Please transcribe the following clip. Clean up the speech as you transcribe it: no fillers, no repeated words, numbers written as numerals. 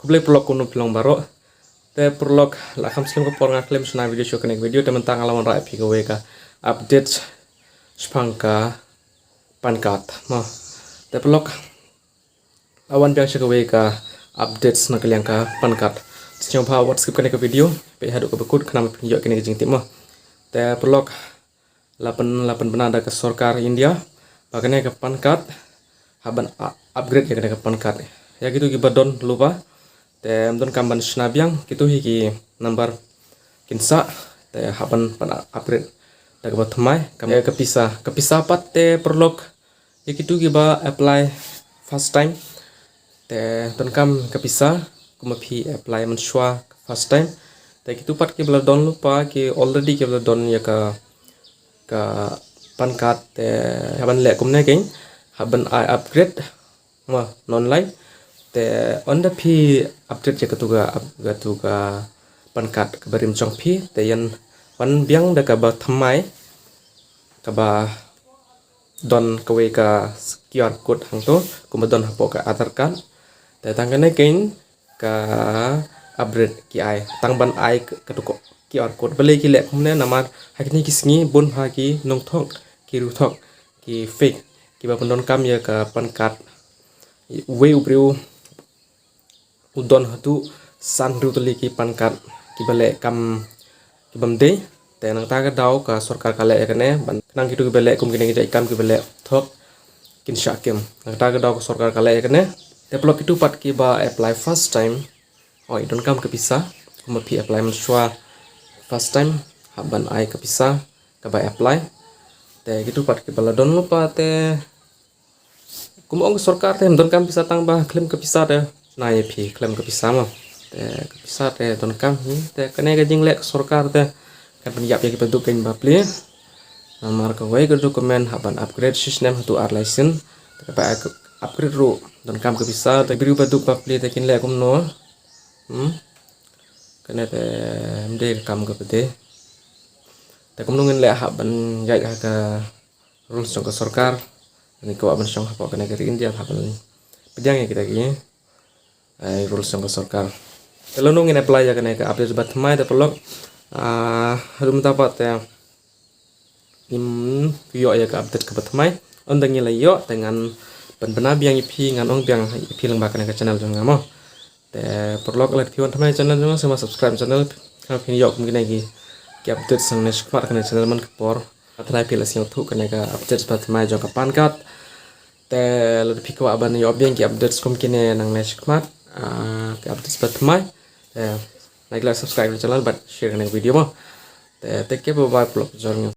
kublai prolog kuno pilong baro te prolog la kham slim ko por nga klem suna video show connect video te mentang alawan ra phi ko ka update spangka pan card mo te prolog awan biang shaka ka updates na kaliang ka pan card chong pha whatsapp connect video pe hadu ko bekut khnam yo kene jing tim mo te prolog lapan benada ke Sarkar India pakane ke pan card haban upgrade ya ke pan card ya gitu gibadon lupa te amdon kamban snabiang gitu hiki number kinsa te haban pan upgrade daga bathmai kam kepisa pat te perlok ya gitu giba apply first time te don kam kepisa kuma phi apply menshwa first time te gitu pat ke bla don lupa ke already ke bla don ya ka pan card te haban le kumne king haban I upgrade ma online te onda phi update je katuga pan card kabarim chong phi te yan pan biang da ka ba thamai ka ba don kawe ka QR code hang to kuma don hapo ka Aadhaar card te tangane king ka upgrade ki ai tang ban ai katuko QR code bale ki le kumne namar hakni kisngi bun ha ki nong thok ki ru thok ki fake ki ba don kam ya ka pan card we ubriu udon hatu sandu tuli ki pan card ki bale kam ki bamde te nang ta ka daw ka sarkar kale ekane ban nang kitu ki bale kum kine ki kam ki bale thok kin shakem nang ta ka daw ka sarkar kale ekane te plok kitu pat ki ba apply first time oi don kam ke pisa kum pi apply menswa first time haban ai ke pisa ka ba apply te kitu pat ki bala don lupa te kum ong sarkar te don kam bisa tang ba claim ke pisa te nai phi claim ke pisa ma te ke pisa te don kam hi te kane ga jing lek sarkar te kan penyap ya bentuk kain bapli namar ka wai ke dokumen haban upgrade system hatu ar license te ba upgrade ro don kam ke pisa te biru bentuk bapli te kin lek kum no kane te mde kam ke pete te kum nungin lek haban jai ka rules jong ka sarkar ni ko aban song hapo kane ke India haban pedang ya kita ki ai rules jong ka sarkar kalau nungin apply ya kane ka update bat mai te pelok rum dapat ya yo ya ka update ke bat mai ondang nilai yo dengan ben biang ipi ngan ong biang ipi lang bakane ka channel jong ngamo te perlok like pion thamai channel jong sama subscribe channel ka phin yo kum kine ki update sang next part kane channel man por atrai pila sing thu kane ka update bat mai jong ka pan card te le piko aban yo biang ki update kum kine nang next part ka update bat mai like subscribe channel but share kane video mo te take care bye bye vlog jong